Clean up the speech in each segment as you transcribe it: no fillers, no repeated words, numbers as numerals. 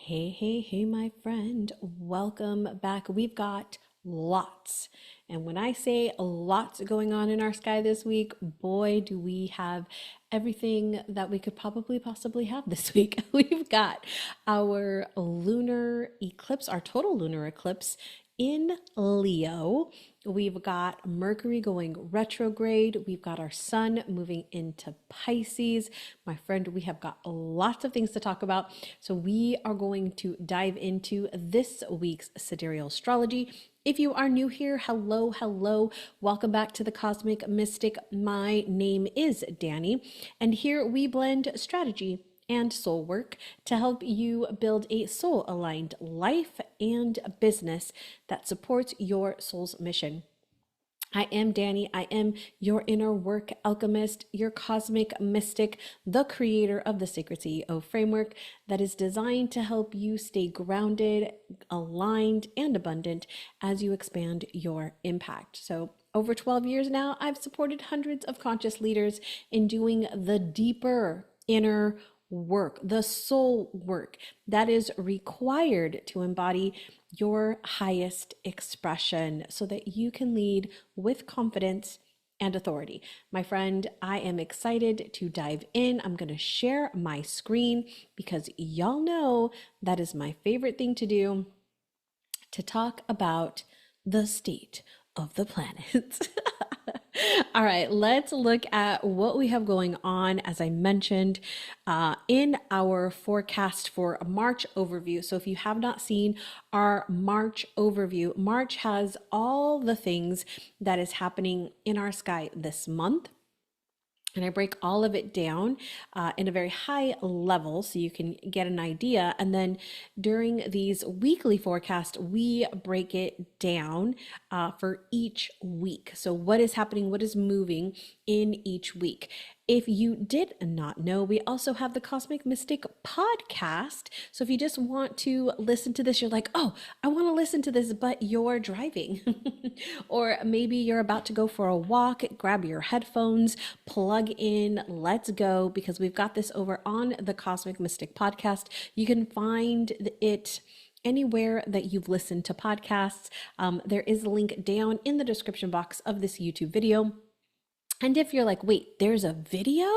Hey, my friend. Welcome back. We've got lots. And when I say lots going on in our sky this week, boy, do we have everything that we could probably possibly have this week. We've got our lunar eclipse, our total lunar eclipse in Leo. We've got Mercury going retrograde. We've got our sun moving into Pisces. My friend, we have got lots of things to talk about. So we are going to dive into this week's Sidereal astrology. If you are new here, hello. Welcome back to the Cosmic Mystic. My name is Danny, and here we blend strategy and soul work to help you build a soul aligned life and business that supports your soul's mission. I am Danny. I am your inner work alchemist, your cosmic mystic, the creator of the Sacred CEO framework that is designed to help you stay grounded, aligned, and abundant as you expand your impact. So over 12 years now, I've supported hundreds of conscious leaders in doing the deeper inner work, the soul work that is required to embody your highest expression so that you can lead with confidence and authority. My friend, I am excited to dive in. I'm going to share my screen because y'all know that is my favorite thing to do, to talk about the state of the planets. All right, let's look at what we have going on, as I mentioned, in our forecast for a March overview. So if you have not seen our March overview, March has all the things that is happening in our sky this month. And I break all of it down in a very high level so you can get an idea. And then during these weekly forecasts, we break it down for each week. So what is happening, what is moving in each week. If you did not know, we also have the Cosmic Mystic podcast. So if you just want to listen to this, you're like, oh, I want to listen to this, but you're driving. Or maybe you're about to go for a walk, grab your headphones, plug in, let's go, because we've got this over on the Cosmic Mystic podcast. You can find it anywhere that you've listened to podcasts. There is a link down in the description box of this YouTube video. And if you're like, wait, there's a video?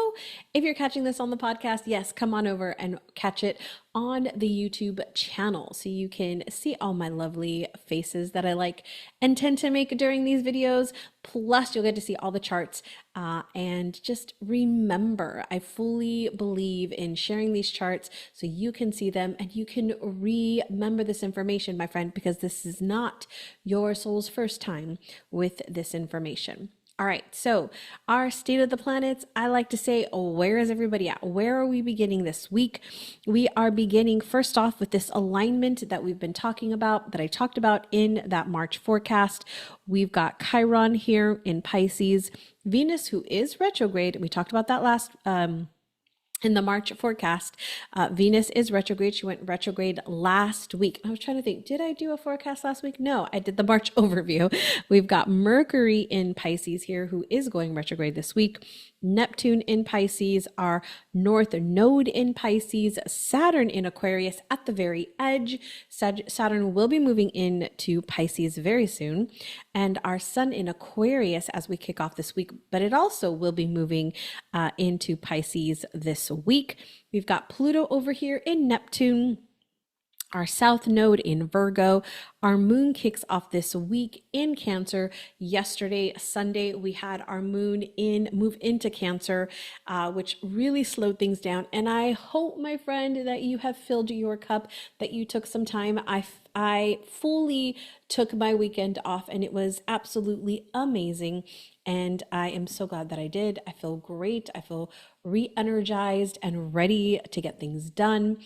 If you're catching this on the podcast, yes, come on over and catch it on the YouTube channel so you can see all my lovely faces that I like and tend to make during these videos. Plus, you'll get to see all the charts. And just remember, I fully believe in sharing these charts so you can see them and you can remember this information, my friend, because this is not your soul's first time with this information. All right, so our state of the planets, I like to say, where is everybody at? Where are we beginning this week? We are beginning first off with this alignment that we've been talking about, that I talked about in that March forecast. We've got Chiron here in Pisces, Venus, who is retrograde. We talked about that last in the March forecast. Venus is retrograde. She went retrograde last week. I was trying to think, did I do a forecast last week? No, I did the March overview. We've got Mercury in Pisces here, who is going retrograde this week. Neptune in Pisces, our north node in Pisces, Saturn in Aquarius at the very edge. Saturn will be moving into Pisces very soon, and our sun in Aquarius as we kick off this week, but it also will be moving into Pisces this week. We've got Pluto over here in Neptune, our south node in Virgo. Our moon kicks off this week in Cancer. Yesterday, Sunday, we had our moon move into Cancer, which really slowed things down. And I hope, my friend, that you have filled your cup, that you took some time. I fully took my weekend off and it was absolutely amazing. And I am so glad that I did. I feel great. I feel re-energized and ready to get things done.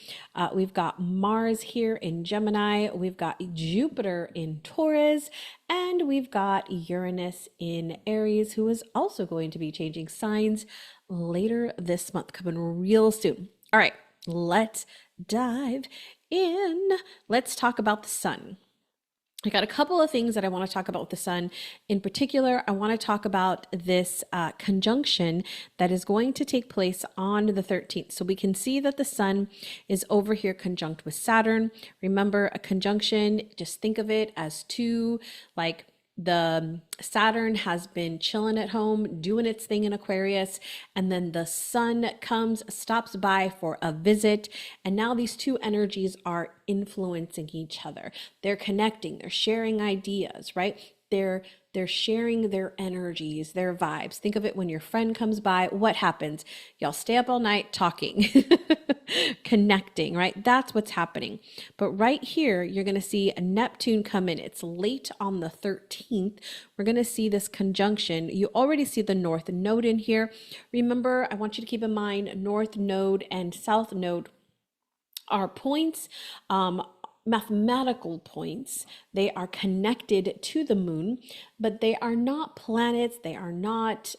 We've got Mars here in Gemini. We've got Jupiter in Taurus. And we've got Uranus in Aries, who is also going to be changing signs later this month, coming real soon. All right, let's dive in. Let's talk about the sun. I got a couple of things that I want to talk about with the sun. In particular, I want to talk about this conjunction that is going to take place on the 13th. So we can see that the sun is over here conjunct with Saturn. Remember, a conjunction, just think of it as two, like the Saturn has been chilling at home, doing its thing in Aquarius, and then the sun comes, stops by for a visit, and now these two energies are influencing each other. They're connecting, they're sharing ideas, right? They're sharing their energies, their vibes. Think of it when your friend comes by, what happens? Y'all stay up all night talking, connecting, right? That's what's happening. But right here, you're going to see a Neptune come in. It's late on the 13th. We're going to see this conjunction. You already see the North Node in here. Remember, I want you to keep in mind North Node and South Node are points, mathematical points. They are connected to the moon, but they are not planets. They are not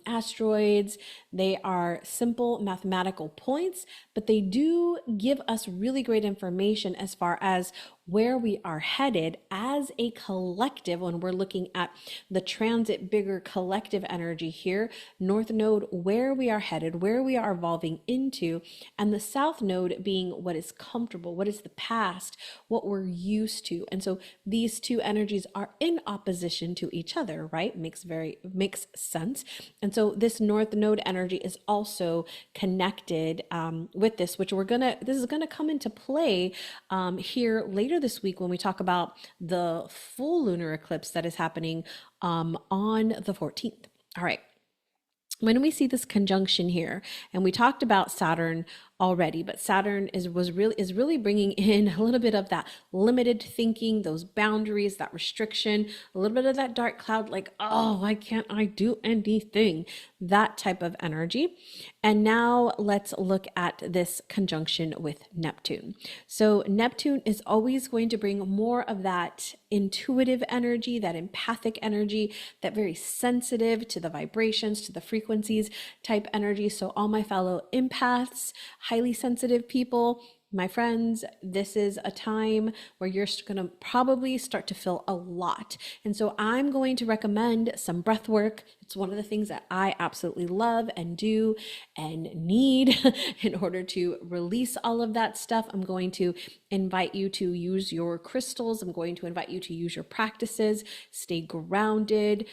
asteroids. They are simple mathematical points, but they do give us really great information as far as where we are headed as a collective when we're looking at the transit, bigger collective energy here. North Node, where we are headed, where we are evolving into, and the South Node being what is comfortable, what is the past, what we're used to. And so these two energies are in opposition to each other, right? Makes sense. And so this North Node energy is also connected with this, which this is gonna come into play here later this week when we talk about the full lunar eclipse that is happening on the 14th. All right. When we see this conjunction here, and we talked about Saturn already, but Saturn is really bringing in a little bit of that limited thinking, those boundaries, that restriction, a little bit of that dark cloud, like, oh, why can't I do anything? That type of energy. And now let's look at this conjunction with Neptune. So Neptune is always going to bring more of that intuitive energy, that empathic energy, that very sensitive to the vibrations, to the frequencies type energy. So all my fellow empaths, highly sensitive people, my friends, this is a time where you're going to probably start to feel a lot. And so I'm going to recommend some breath work. It's one of the things that I absolutely love and do and need in order to release all of that stuff. I'm going to invite you to use your crystals. I'm going to invite you to use your practices, stay grounded.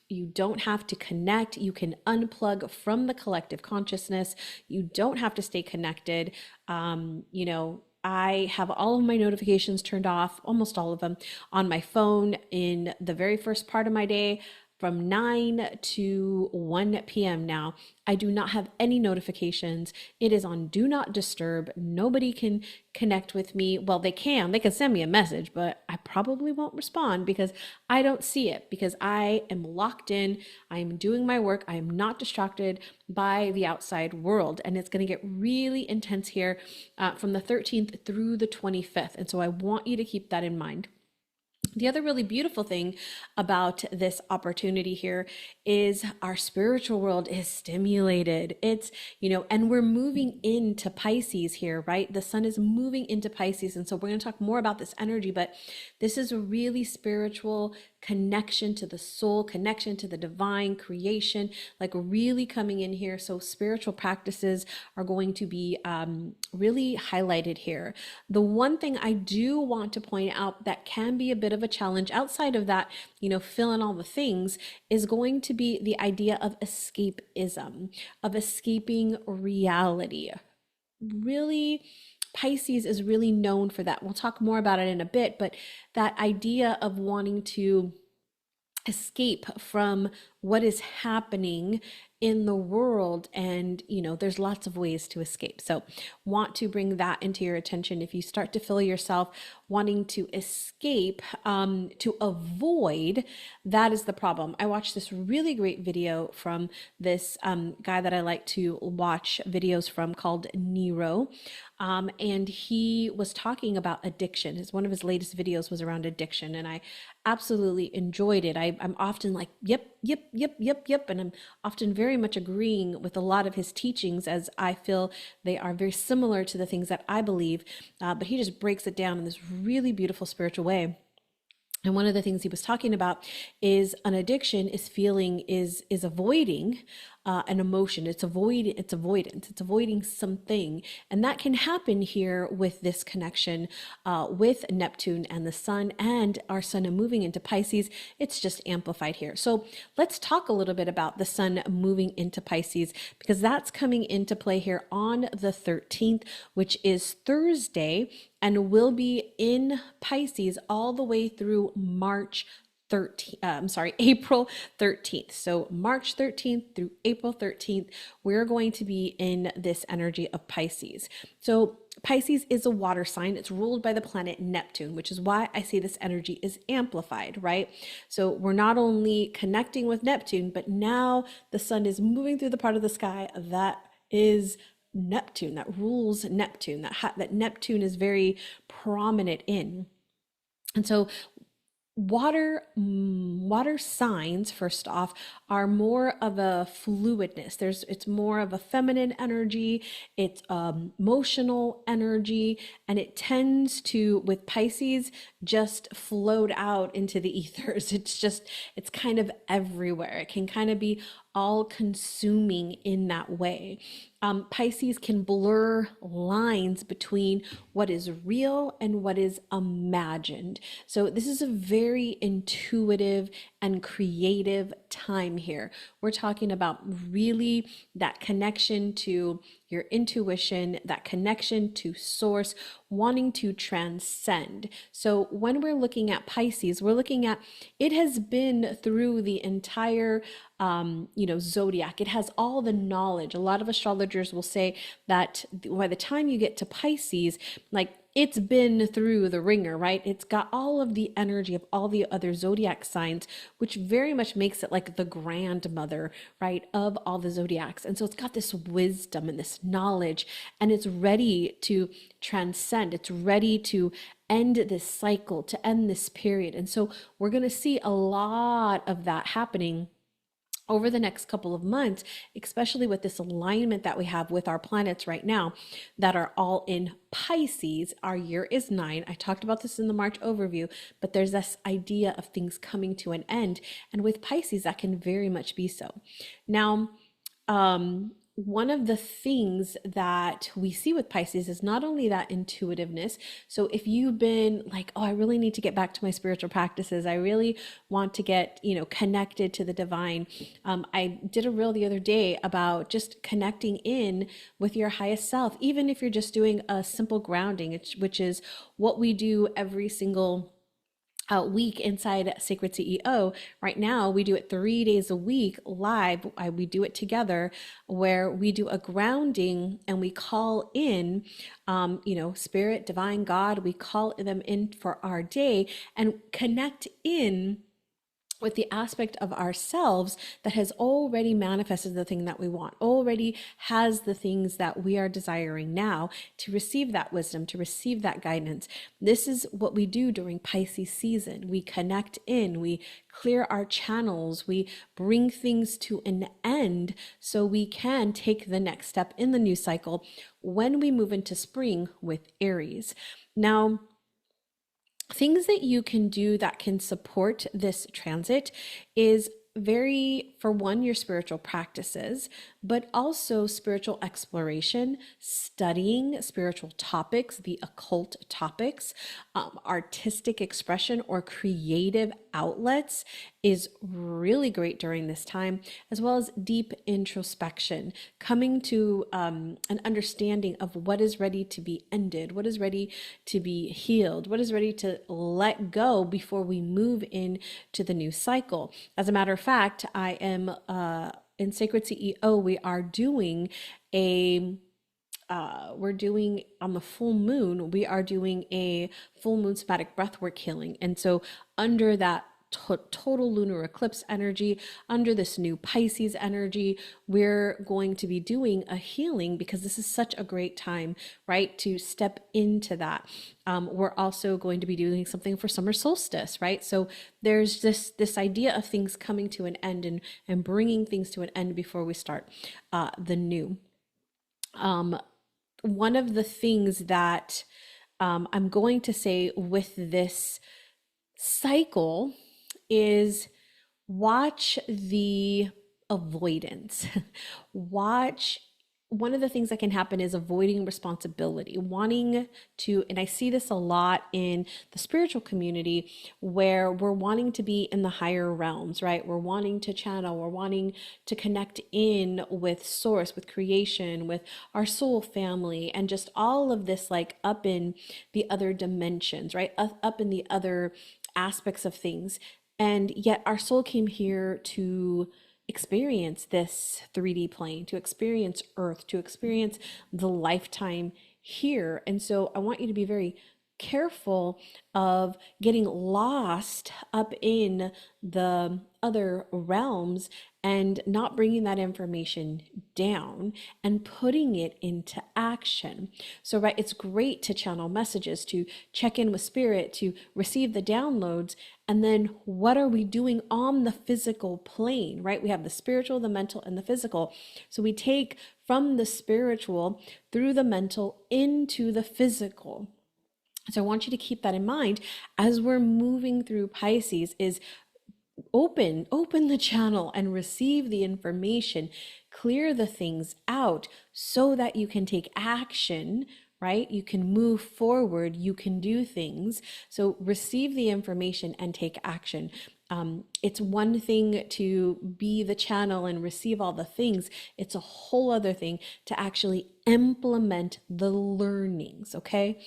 You don't have to connect. You can unplug from the collective consciousness. You don't have to stay connected. I have all of my notifications turned off, almost all of them, on my phone in the very first part of my day. From 9 to 1 p.m. now, I do not have any notifications. It is on do not disturb. Nobody can connect with me. Well, they can send me a message, but I probably won't respond because I don't see it, because I am locked in. I am doing my work. I am not distracted by the outside world. And it's going to get really intense here from the 13th through the 25th. And so I want you to keep that in mind. The other really beautiful thing about this opportunity here is our spiritual world is stimulated. It's, and we're moving into Pisces here, right? The sun is moving into Pisces. And so we're going to talk more about this energy, but this is a really spiritual connection to the soul, connection to the divine creation, like really coming in here. So spiritual practices are going to be really highlighted here. The one thing I do want to point out that can be a bit of a challenge outside of that, fill in all the things, is going to be the idea of escapism, of escaping reality. Really, Pisces is really known for that. We'll talk more about it in a bit, but that idea of wanting to escape from what is happening in the world. And, there's lots of ways to escape. So want to bring that into your attention. If you start to feel yourself wanting to escape, to avoid, that is the problem. I watched this really great video from this guy that I like to watch videos from called Nero. And he was talking about addiction. One of his latest videos was around addiction, and I absolutely enjoyed it. I'm often like, yep. And I'm often very much agreeing with a lot of his teachings, as I feel they are very similar to the things that I believe. But he just breaks it down in this really beautiful spiritual way. And one of the things he was talking about is an addiction is feeling is avoiding an emotion. It's avoidance. It's avoiding something, and that can happen here with this connection with Neptune and the Sun, and our Sun moving into Pisces. It's just amplified here. So let's talk a little bit about the Sun moving into Pisces, because that's coming into play here on the 13th, which is Thursday, and will be in Pisces all the way through April 13th. So March 13th through April 13th, we're going to be in this energy of Pisces. So Pisces is a water sign. It's ruled by the planet Neptune, which is why I say this energy is amplified, right? So we're not only connecting with Neptune, but now the Sun is moving through the part of the sky that is Neptune, that rules Neptune, that Neptune is very prominent in. And so water signs, first off, are more of a fluidness. It's more of a feminine energy. It's emotional energy, and it tends to, with Pisces, just float out into the ethers. It's kind of everywhere. It can kind of be all consuming in that way. Pisces can blur lines between what is real and what is imagined. So this is a very intuitive and creative time here. We're talking about really that connection to your intuition, that connection to source, wanting to transcend. So when we're looking at Pisces, we're looking at, it has been through the entire zodiac. It has all the knowledge. A lot of astrologers will say that by the time you get to Pisces, like, it's been through the ringer, right? It's got all of the energy of all the other zodiac signs, which very much makes it like the grandmother, right, of all the zodiacs. And so it's got this wisdom and this knowledge, and it's ready to transcend. It's ready to end this cycle, to end this period. And so we're going to see a lot of that happening over the next couple of months, especially with this alignment that we have with our planets right now that are all in Pisces. Our year is 9. I talked about this in the March overview, but there's this idea of things coming to an end. And with Pisces, that can very much be so. Now, one of the things that we see with Pisces is not only that intuitiveness. So if you've been like, oh, I really need to get back to my spiritual practices, I really want to get, connected to the divine. I did a reel the other day about just connecting in with your highest self, even if you're just doing a simple grounding, which is what we do every single week inside Sacred CEO. Right now, we do it 3 days a week live. We do it together, where we do a grounding and we call in, spirit, divine, God. We call them in for our day and connect in with the aspect of ourselves that has already manifested the thing that we want, already has the things that we are desiring now, to receive that wisdom, to receive that guidance. This is what we do during Pisces season. We connect in, we clear our channels, we bring things to an end so we can take the next step in the new cycle when we move into spring with Aries. Now, things that you can do that can support this transit is for one, your spiritual practices, but also spiritual exploration, studying spiritual topics, the occult topics, artistic expression or creative outlets is really great during this time, as well as deep introspection, coming to an understanding of what is ready to be ended, what is ready to be healed, what is ready to let go before we move into the new cycle. As a matter of fact, I am in Sacred CEO, we are doing we're doing on the full moon, we are doing a full moon somatic breathwork healing. And so under that total lunar eclipse energy, under this new Pisces energy, we're going to be doing a healing, because this is such a great time, right, to step into that. We're also going to be doing something for summer solstice, right? So there's this idea of things coming to an end and bringing things to an end before we start the new. One of the things that I'm going to say with this cycle is watch the avoidance. Watch one of the things that can happen is avoiding responsibility, wanting to, and I see this a lot in the spiritual community where we're wanting to be in the higher realms, right? We're wanting to channel, we're wanting to connect in with source, with creation, with our soul family, and just all of this like up in the other dimensions, right? Up in the other aspects of things. And yet our soul came here to experience this 3D plane, to experience Earth, to experience the lifetime here. And so I want you to be very careful of getting lost up in the other realms and not bringing that information down and putting it into action. So, right, it's great to channel messages, to check in with spirit, to receive the downloads. And then what are we doing on the physical plane, right? We have the spiritual, the mental, and the physical. So we take from the spiritual through the mental into the physical. So I want you to keep that in mind as we're moving through Pisces is open the channel and receive the information, clear the things out so that you can take action, right? You can move forward, you can do things. So receive the information and take action. It's one thing to be the channel and receive all the things. It's a whole other thing to actually implement the learnings, okay?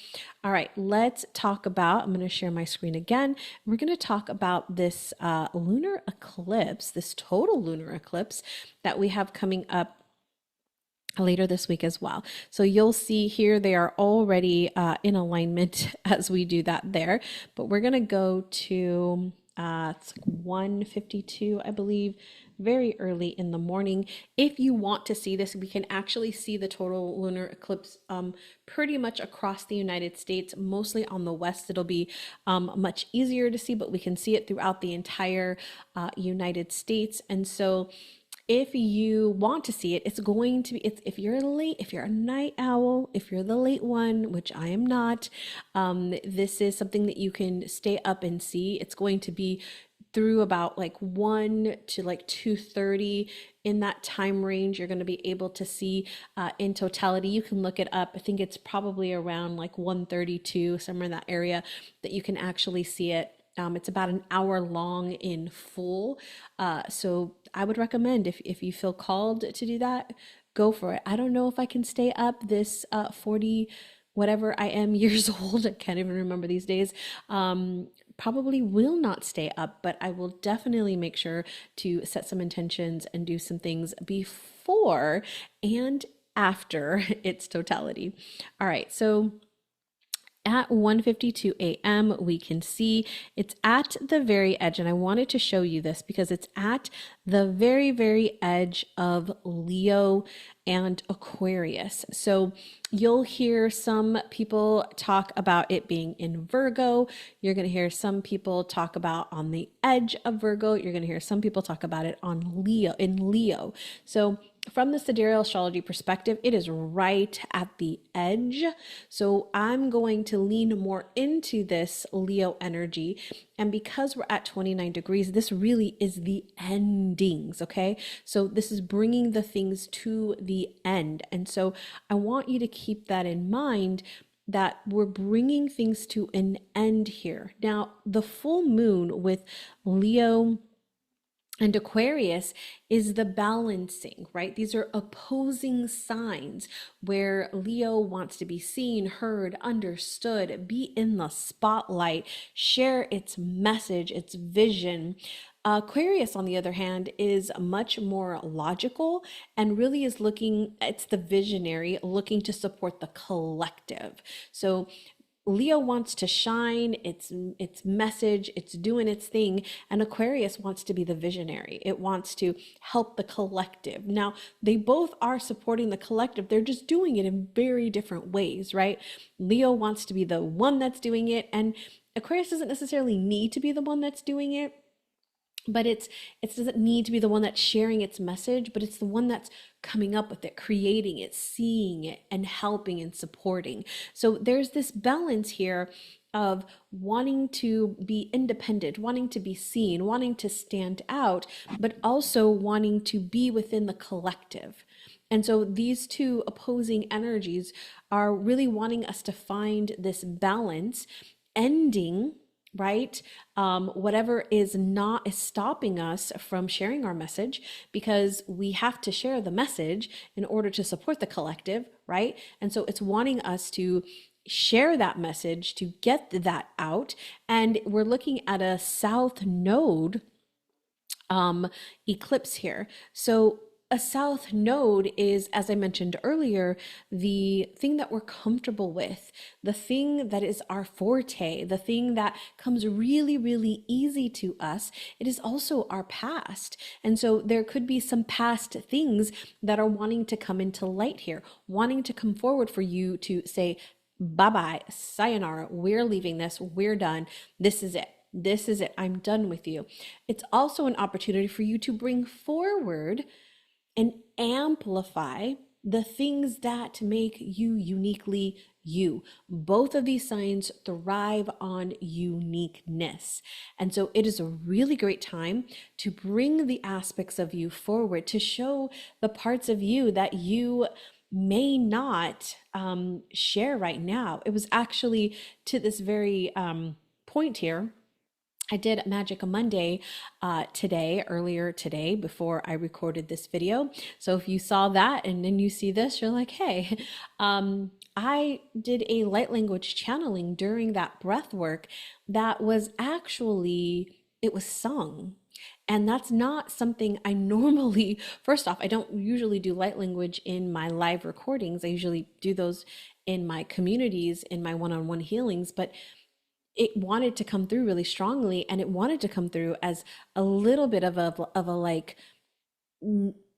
All right, let's talk about, I'm going to share my screen again. We're going to talk about this lunar eclipse, this total lunar eclipse that we have coming up later this week as well. So you'll see here they are already in alignment as we do that there, but we're going to go to it's like 1:52, I believe, very early in the morning. If you want to see this, we can actually see the total lunar eclipse pretty much across the United States, mostly on the west. It'll be much easier to see, but we can see it throughout the entire United States. And so if you want to see it, it's going to be, if you're a night owl, if you're the late one, which I am not, this is something that you can stay up and see. It's going to be through about like 1 to like 2:30 in that time range. You're going to be able to see in totality. You can look it up. I think it's probably around like 1:32, somewhere in that area, that you can actually see it. It's about an hour long in full. So I would recommend if you feel called to do that, go for it. I don't know if I can stay up this 40 whatever I am years old. I can't even remember these days. Probably will not stay up, but I will definitely make sure to set some intentions and do some things before and after its totality. All right, so at 1:52 a.m., we can see it's at the very edge. And I wanted to show you this because it's at the very, very edge of Leo and Aquarius. So you'll hear some people talk about it being in Virgo. You're going to hear some people talk about on the edge of Virgo. You're going to hear some people talk about it on Leo, in Leo. So from the Sidereal astrology perspective, it is right at the edge. So I'm going to lean more into this Leo energy. And because we're at 29 degrees, this really is the endings, okay? So this is bringing the things to the end. And so I want you to keep that in mind, that we're bringing things to an end here. Now, the full moon with Leo and Aquarius is the balancing, right? These are opposing signs where Leo wants to be seen, heard, understood, be in the spotlight, share its message, its vision. Aquarius, on the other hand, is much more logical and really is looking, it's the visionary, looking to support the collective. So Leo wants to shine its message, it's doing its thing, and Aquarius wants to be the visionary. It wants to help the collective. Now, they both are supporting the collective. They're just doing it in very different ways, right? Leo wants to be the one that's doing it, and Aquarius doesn't necessarily need to be the one that's doing it. but it doesn't need to be the one that's sharing its message, but it's the one that's coming up with it, creating it, seeing it, and helping and supporting. So there's this balance here of wanting to be independent, wanting to be seen, wanting to stand out, but also wanting to be within the collective. And so these two opposing energies are really wanting us to find this balance, ending, right? Whatever is stopping us from sharing our message, because we have to share the message in order to support the collective, right? And so it's wanting us to share that message, to get that out. And we're looking at a south node eclipse here. So a south node is, as I mentioned earlier, the thing that we're comfortable with, the thing that is our forte, the thing that comes really, really easy to us. It is also our past. And so there could be some past things that are wanting to come into light here, wanting to come forward for you to say, bye-bye, sayonara, we're leaving this, we're done, this is it. This is it. I'm done with you. It's also an opportunity for you to bring forward and amplify the things that make you uniquely you. Both of these signs thrive on uniqueness. And so it is a really great time to bring the aspects of you forward, to show the parts of you that you may not share right now. It was actually to this very point here. I did Magic Monday earlier today, before I recorded this video. So if you saw that and then you see this, you're like, hey, I did a light language channeling during that breath work that was actually, it was sung. And that's not something I normally, first off, I don't usually do light language in my live recordings. I usually do those in my communities, in my one-on-one healings, but it wanted to come through really strongly, and it wanted to come through as a little bit of a like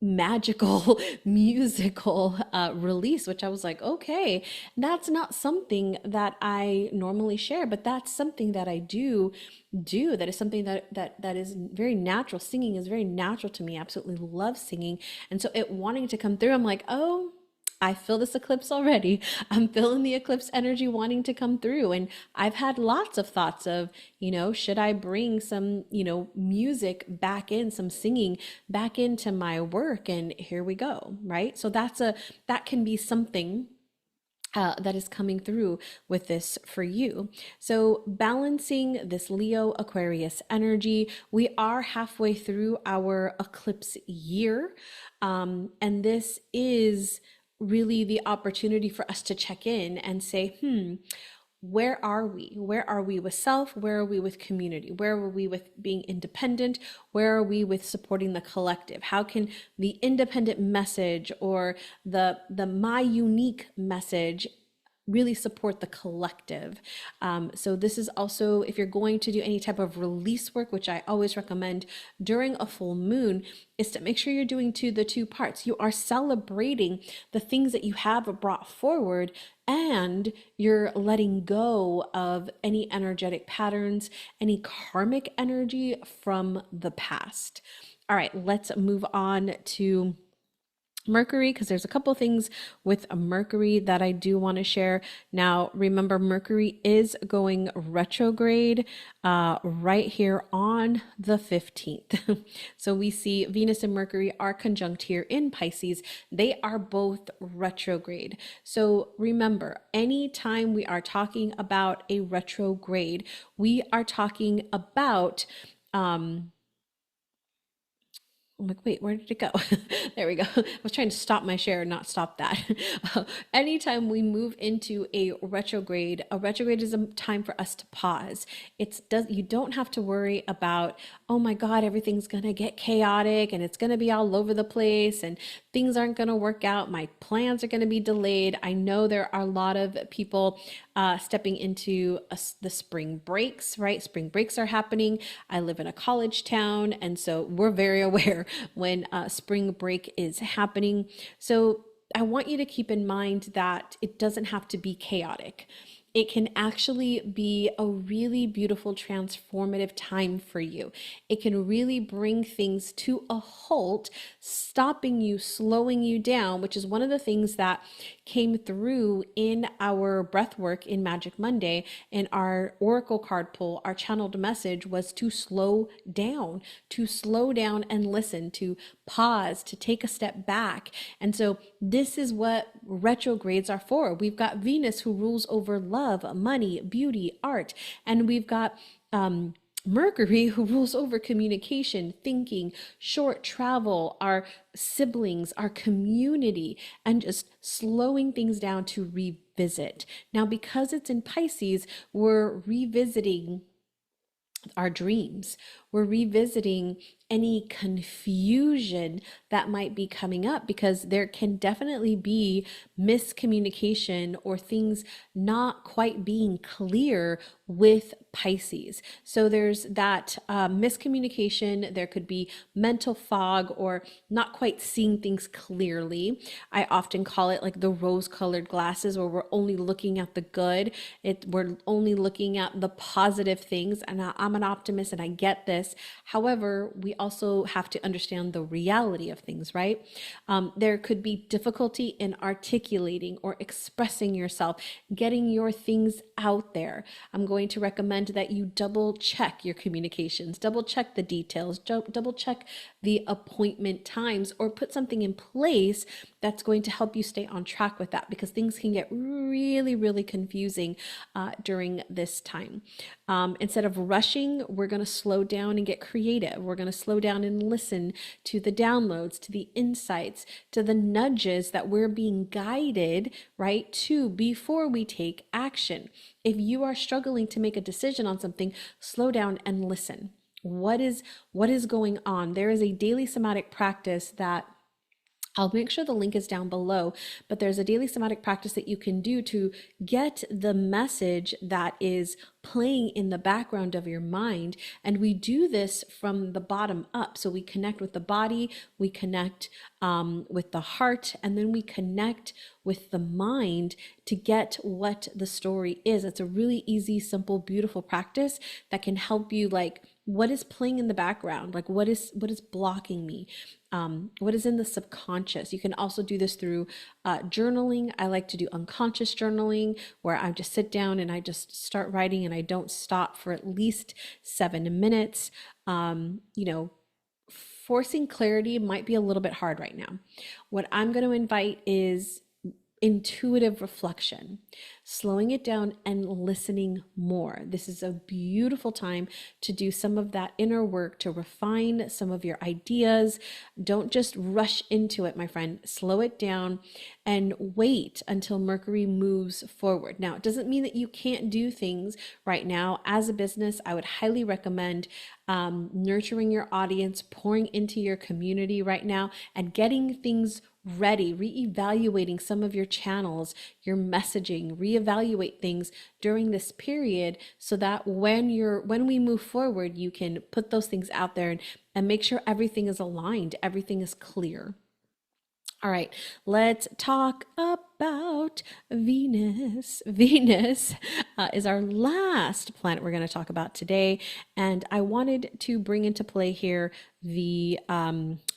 magical musical release, which I was like, okay, that's not something that I normally share, but that's something that I do. That is something that is very natural. Singing is very natural to me. I absolutely love singing. And so it wanting to come through, I'm like, oh, I feel this eclipse already. I'm feeling the eclipse energy wanting to come through. And I've had lots of thoughts of, should I bring some, music back in, some singing back into my work? And here we go, right? So that can be something that is coming through with this for you. So balancing this Leo Aquarius energy, we are halfway through our eclipse year. And this is really the opportunity for us to check in and say, where are we? Where are we with self? Where are we with community? Where are we with being independent? Where are we with supporting the collective? How can the independent message or the my unique message really support the collective? So this is also, if you're going to do any type of release work, which I always recommend during a full moon, is to make sure you're doing the two parts. You are celebrating the things that you have brought forward, and you're letting go of any energetic patterns, any karmic energy from the past. All right, let's move on to Mercury, because there's a couple things with a Mercury that I do want to share. Now, remember, Mercury is going retrograde right here on the 15th. So we see Venus and Mercury are conjunct here in Pisces. They are both retrograde. So remember, anytime we are talking about a retrograde, we are talking about I'm like, wait, where did it go? There we go. I was trying to stop my share, not stop that. Anytime we move into a retrograde is a time for us to pause. You don't have to worry about, oh my God, everything's going to get chaotic and it's going to be all over the place and things aren't going to work out. My plans are going to be delayed. I know there are a lot of people stepping into the spring breaks, right? Spring breaks are happening. I live in a college town, and so we're very aware when spring break is happening. So I want you to keep in mind that it doesn't have to be chaotic. it can actually be a really beautiful transformative time for you. It can really bring things to a halt, stopping you, slowing you down, which is one of the things that came through in our breath work in Magic Monday. In our oracle card pull, our channeled message was to slow down and listen, to pause, to take a step back. And so this is what retrogrades are for. We've got Venus, who rules over love, money, beauty, art, and we've got Mercury, who rules over communication, thinking, short travel, our siblings, our community, and just slowing things down to revisit. Now, because it's in Pisces, we're revisiting our dreams. We're revisiting any confusion that might be coming up, because there can definitely be miscommunication or things not quite being clear with Pisces. So there's that miscommunication. There could be mental fog or not quite seeing things clearly. I often call it like the rose-colored glasses, where we're only looking at the good. We're only looking at the positive things. And I'm an optimist and I get this. However, we also have to understand the reality of things, right? There could be difficulty in articulating or expressing yourself, getting your things out there. I'm going to recommend that you double check your communications, double check the details, double check the appointment times, or put something in place that's going to help you stay on track with that, because things can get really, really confusing during this time. Instead of rushing, we're going to slow down and get creative. We're going to slow down and listen to the downloads, to the insights, to the nudges that we're being guided, right, to before we take action. If you are struggling to make a decision on something, slow down and listen. What is going on? There is a daily somatic practice that I'll make sure the link is down below, but there's a daily somatic practice that you can do to get the message that is playing in the background of your mind. And we do this from the bottom up. So we connect with the body, we connect with the heart, and then we connect with the mind to get what the story is. It's a really easy, simple, beautiful practice that can help you, like, what is playing in the background? Like, what is blocking me? What is in the subconscious? You can also do this through journaling. I like to do unconscious journaling, where I just sit down and I just start writing and I don't stop for at least 7 minutes. Forcing clarity might be a little bit hard right now. What I'm going to invite is intuitive reflection, slowing it down and listening more. This is a beautiful time to do some of that inner work, to refine some of your ideas. Don't just rush into it, my friend. Slow it down and wait until Mercury moves forward. Now, it doesn't mean that you can't do things right now. As a business, I would highly recommend nurturing your audience, pouring into your community right now, and getting things ready, reevaluating some of your channels, your messaging, reevaluate things during this period, so that when we move forward, you can put those things out there and make sure everything is aligned, everything is clear. All right, let's talk about Venus. Venus is our last planet we're going to talk about today. And I wanted to bring into play here the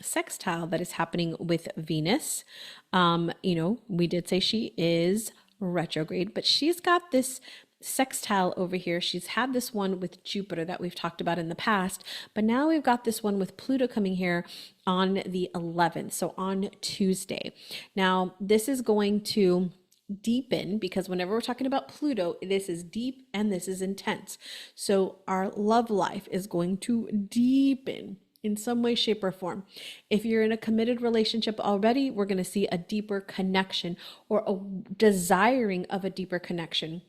sextile that is happening with Venus. We did say she is retrograde, but she's got this sextile over here. She's had this one with Jupiter that we've talked about in the past, but now we've got this one with Pluto coming here on the 11th, so on Tuesday. Now, this is going to deepen, because whenever we're talking about Pluto, this is deep and this is intense. So our love life is going to deepen in some way, shape, or form. If you're in a committed relationship already, we're going to see a deeper connection, or a desiring of a deeper connection.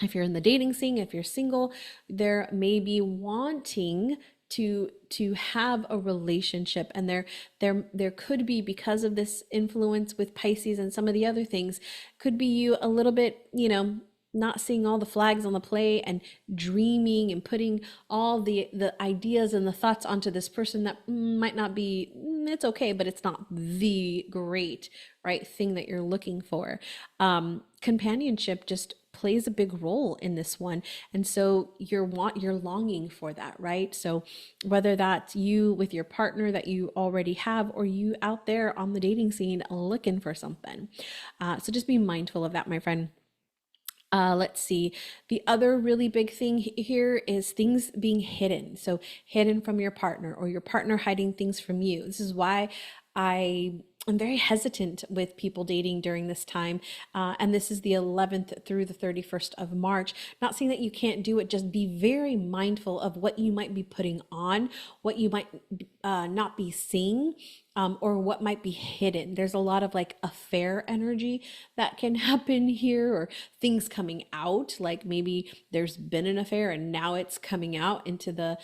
If you're in the dating scene, if you're single, there may be wanting to have a relationship, and there could be, because of this influence with Pisces and some of the other things, could be you a little bit, not seeing all the flags on the play and dreaming and putting all the ideas and the thoughts onto this person that might not be, it's okay, but it's not the great, right, thing that you're looking for. Companionship just plays a big role in this one. And so you're longing for that, right? So whether that's you with your partner that you already have, or you out there on the dating scene looking for something. So just be mindful of that, my friend. Let's see. The other really big thing here is things being hidden. So hidden from your partner, or your partner hiding things from you. This is why I'm very hesitant with people dating during this time. And this is the 11th through the 31st of March. Not saying that you can't do it, just be very mindful of what you might be putting on, what you might not be seeing, or what might be hidden. There's a lot of like affair energy that can happen here, or things coming out, like maybe there's been an affair and now it's coming out into the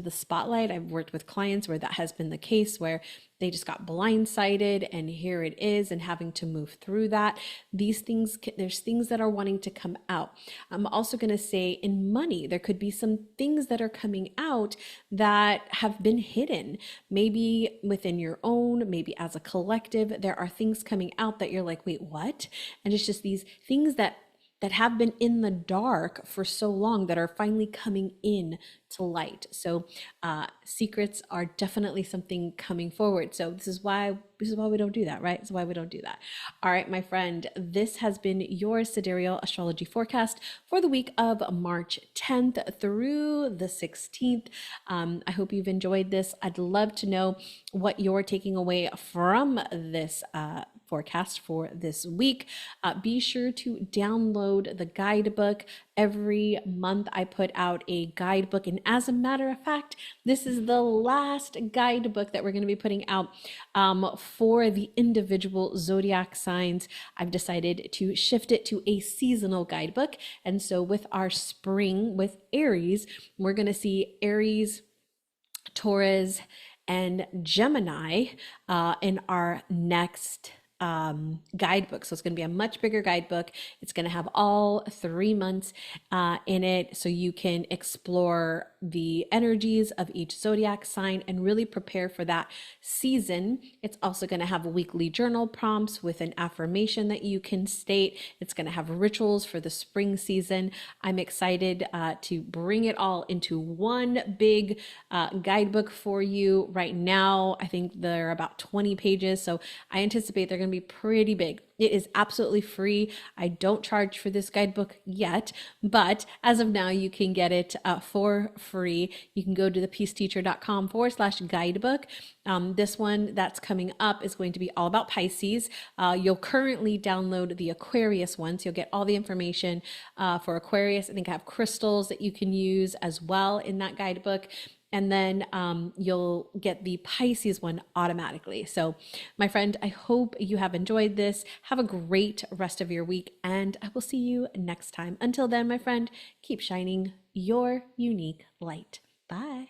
spotlight. I've worked with clients where that has been the case, where they just got blindsided and here it is, and having to move through that. These things, there's things that are wanting to come out. I'm also going to say in money, there could be some things that are coming out that have been hidden, maybe within your own, maybe as a collective. There are things coming out that you're like, wait, what? And it's just these things that have been in the dark for so long that are finally coming in to light. So secrets are definitely something coming forward. So this is why we don't do that, right? This is why we don't do that. All right, my friend, this has been your Sidereal astrology forecast for the week of March 10th through the 16th. I hope you've enjoyed this. I'd love to know what you're taking away from this forecast for this week. Be sure to download the guidebook. Every month I put out a guidebook, and as a matter of fact, this is the last guidebook that we're going to be putting out for the individual zodiac signs. I've decided to shift it to a seasonal guidebook, and so with our spring with Aries, we're going to see Aries, Taurus, and Gemini in our next guidebook. So it's going to be a much bigger guidebook. It's going to have all 3 months in it, so you can explore the energies of each zodiac sign and really prepare for that season. It's also going to have weekly journal prompts with an affirmation that you can state. It's going to have rituals for the spring season. I'm excited to bring it all into one big guidebook for you. Right now, I think there are about 20 pages, so I anticipate they're going to be pretty big. It is absolutely free. I don't charge for this guidebook yet, but as of now, you can get it for free. You can go to thepeaceteacher.com/guidebook. This one that's coming up is going to be all about Pisces. You'll currently download the Aquarius one, so you'll get all the information for Aquarius. I think I have crystals that you can use as well in that guidebook. And then you'll get the Pisces one automatically. So my friend, I hope you have enjoyed this. Have a great rest of your week, and I will see you next time. Until then, my friend, keep shining your unique light. Bye.